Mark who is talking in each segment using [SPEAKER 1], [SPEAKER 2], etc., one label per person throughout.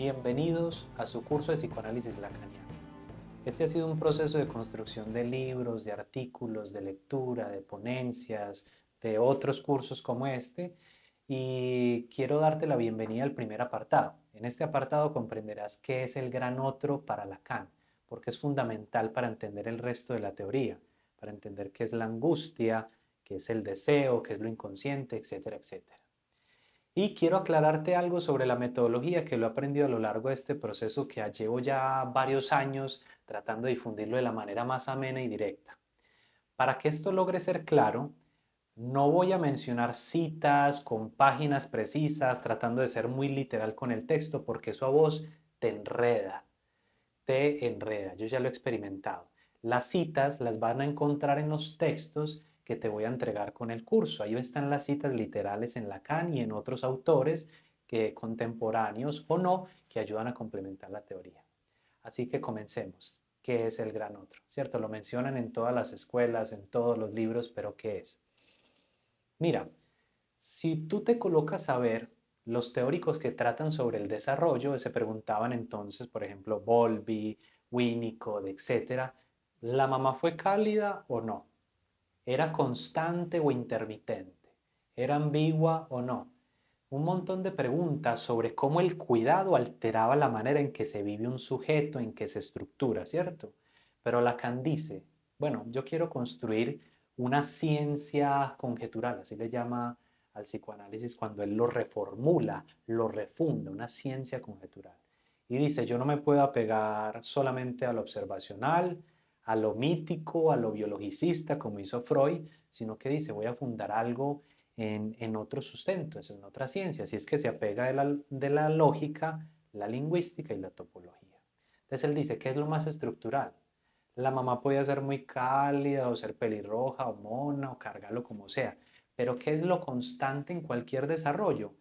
[SPEAKER 1] Bienvenidos a su curso de psicoanálisis lacaniano. Este ha sido un proceso de construcción de libros, de artículos, de lectura, de ponencias, de otros cursos como este, y quiero darte la bienvenida al primer apartado. En este apartado comprenderás qué es el gran otro para Lacan, porque es fundamental para entender el resto de la teoría, para entender qué es la angustia, qué es el deseo, qué es lo inconsciente, etcétera, etcétera. Y quiero aclararte algo sobre la metodología que lo he aprendido a lo largo de este proceso que llevo ya varios años tratando de difundirlo de la manera más amena y directa. Para que esto logre ser claro, no voy a mencionar citas con páginas precisas, tratando de ser muy literal con el texto, porque eso a vos te enreda, te enreda. Yo ya lo he experimentado. Las citas las van a encontrar en los textos que te voy a entregar con el curso. Ahí están las citas literales en Lacan y en otros autores contemporáneos o no que ayudan a complementar la teoría. Así que comencemos. ¿Qué es el gran otro? ¿Cierto? Lo mencionan en todas las escuelas, en todos los libros, pero ¿qué es? Mira, si tú te colocas a ver los teóricos que tratan sobre el desarrollo, se preguntaban entonces, por ejemplo, Bowlby, Winnicott, etcétera, ¿la mamá fue cálida o no? ¿Era constante o intermitente? ¿Era ambigua o no? Un montón de preguntas sobre cómo el cuidado alteraba la manera en que se vive un sujeto, en que se estructura, ¿cierto? Pero Lacan dice, bueno, yo quiero construir una ciencia conjetural, así le llama al psicoanálisis cuando él lo reformula, lo refunda, una ciencia conjetural. Y dice, yo no me puedo apegar solamente a lo observacional, a lo mítico, a lo biologicista, como hizo Freud, sino que dice, voy a fundar algo en otros sustentos, en otras ciencias, y es que se apega de la lógica, la lingüística y la topología. Entonces él dice, ¿qué es lo más estructural? La mamá podía ser muy cálida o ser pelirroja o mona o cargarlo como sea, pero ¿qué es lo constante en cualquier desarrollo?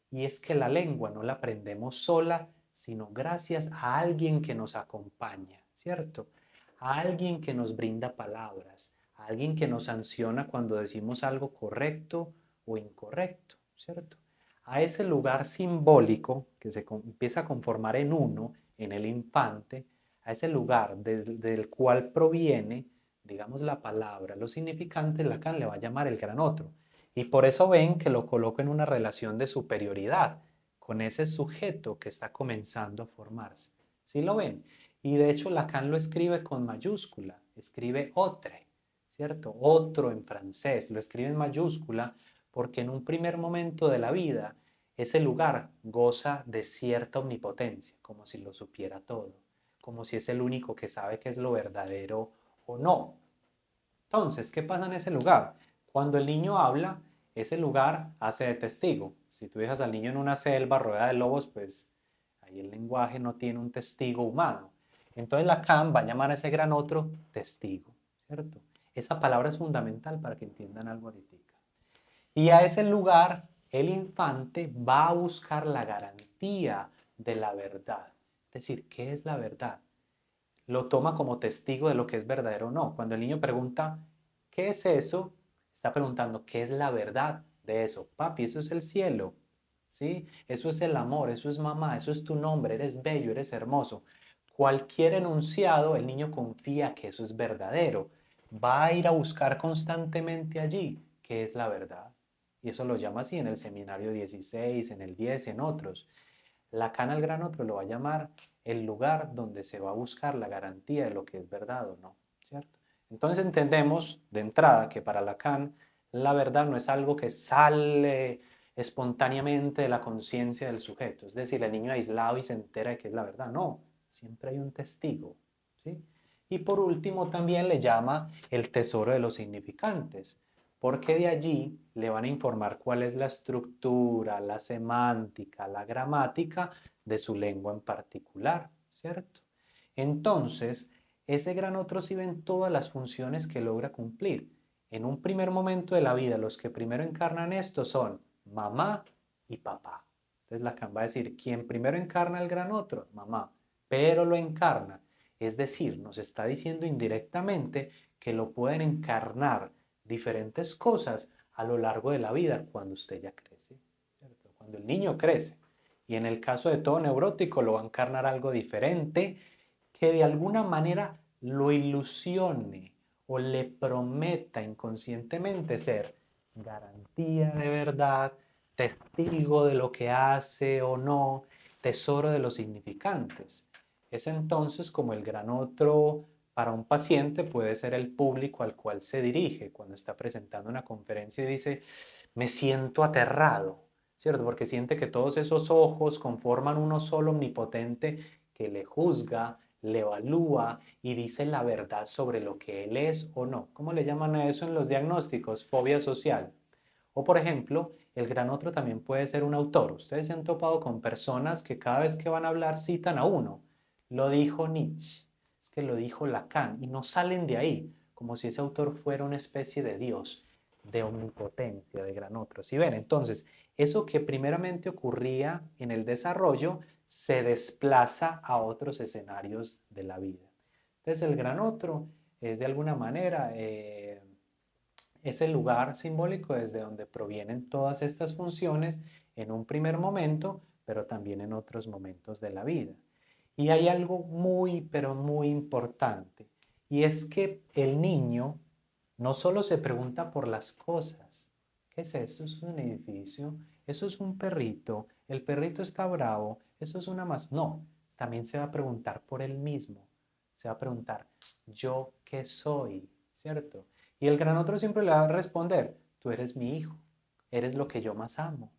[SPEAKER 1] Y es que la lengua no la aprendemos sola, sino gracias a alguien que nos acompaña, ¿cierto? A alguien que nos brinda palabras, a alguien que nos sanciona cuando decimos algo correcto o incorrecto, ¿cierto? A ese lugar simbólico que se empieza a conformar en uno, en el infante, a ese lugar del cual proviene, digamos, la palabra, los significantes, Lacan le va a llamar el gran otro. Y por eso ven que lo coloco en una relación de superioridad con ese sujeto que está comenzando a formarse. ¿Sí lo ven? Y de hecho Lacan lo escribe con mayúscula, escribe autre, ¿cierto? Otro en francés, lo escribe en mayúscula porque en un primer momento de la vida ese lugar goza de cierta omnipotencia, como si lo supiera todo, como si es el único que sabe qué es lo verdadero o no. Entonces, ¿qué pasa en ese lugar? Cuando el niño habla, ese lugar hace de testigo. Si tú dejas al niño en una selva rodeada de lobos, pues ahí el lenguaje no tiene un testigo humano. Entonces Lacan va a llamar a ese gran otro testigo, ¿cierto? Esa palabra es fundamental para que entiendan algo ahorita. Y a ese lugar el infante va a buscar la garantía de la verdad. Es decir, ¿qué es la verdad? Lo toma como testigo de lo que es verdadero o no. Cuando el niño pregunta, ¿qué es eso? Está preguntando, ¿qué es la verdad de eso? Papi, eso es el cielo, ¿sí? Eso es el amor, eso es mamá, eso es tu nombre, eres bello, eres hermoso. Cualquier enunciado, el niño confía que eso es verdadero. Va a ir a buscar constantemente allí qué es la verdad. Y eso lo llama así en el seminario 16, en el 10, en otros. Lacan al gran otro lo va a llamar el lugar donde se va a buscar la garantía de lo que es verdad o no, ¿cierto? Entonces entendemos de entrada que para Lacan la verdad no es algo que sale espontáneamente de la conciencia del sujeto, es decir, el niño aislado y se entera de que es la verdad, no, siempre hay un testigo, ¿sí? Y por último también le llama el tesoro de los significantes, porque de allí le van a informar cuál es la estructura, la semántica, la gramática de su lengua en particular, ¿cierto? Entonces, ese gran otro sí ven todas las funciones que logra cumplir. En un primer momento de la vida, los que primero encarnan esto son mamá y papá. Entonces Lacan va a decir, quien primero encarna el gran otro, mamá, pero lo encarna. Es decir, nos está diciendo indirectamente que lo pueden encarnar diferentes cosas a lo largo de la vida cuando usted ya crece, ¿cierto? Cuando el niño crece. Y en el caso de todo neurótico lo va a encarnar algo diferente que de alguna manera lo ilusione o le prometa inconscientemente ser garantía de verdad, testigo de lo que hace o no, tesoro de los significantes. Es entonces como el gran otro para un paciente puede ser el público al cual se dirige cuando está presentando una conferencia y dice, me siento aterrado, ¿cierto? Porque siente que todos esos ojos conforman uno solo omnipotente que le juzga, le evalúa y dice la verdad sobre lo que él es o no. ¿Cómo le llaman a eso en los diagnósticos? Fobia social. O por ejemplo, el gran otro también puede ser un autor. Ustedes se han topado con personas que cada vez que van a hablar citan a uno. Lo dijo Nietzsche, es que lo dijo Lacan y no salen de ahí, como si ese autor fuera una especie de Dios, de omnipotencia, de gran otro. ¿Sí ven? Entonces, eso que primeramente ocurría en el desarrollo se desplaza a otros escenarios de la vida. Entonces, el gran otro es de alguna manera es el lugar simbólico desde donde provienen todas estas funciones en un primer momento, pero también en otros momentos de la vida. Y hay algo muy, pero muy importante, y es que el niño no solo se pregunta por las cosas. ¿Qué es esto? ¿Es un edificio? ¿Eso es un perrito? ¿El perrito está bravo? ¿Eso es una más? No, también se va a preguntar por él mismo. Se va a preguntar, ¿yo qué soy? ¿Cierto? Y el gran otro siempre le va a responder, tú eres mi hijo, eres lo que yo más amo,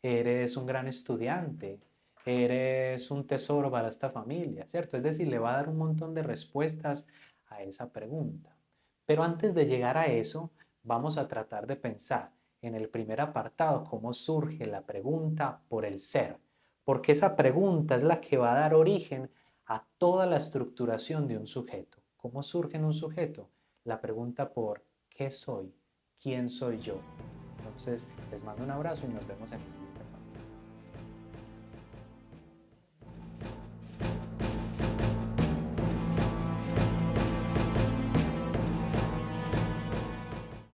[SPEAKER 1] eres un gran estudiante, eres un tesoro para esta familia, ¿cierto? Es decir, le va a dar un montón de respuestas a esa pregunta. Pero antes de llegar a eso, vamos a tratar de pensar en el primer apartado cómo surge la pregunta por el ser, porque esa pregunta es la que va a dar origen a toda la estructuración de un sujeto. ¿Cómo surge en un sujeto? La pregunta por ¿qué soy? ¿Quién soy yo? Entonces, les mando un abrazo y nos vemos en el siguiente.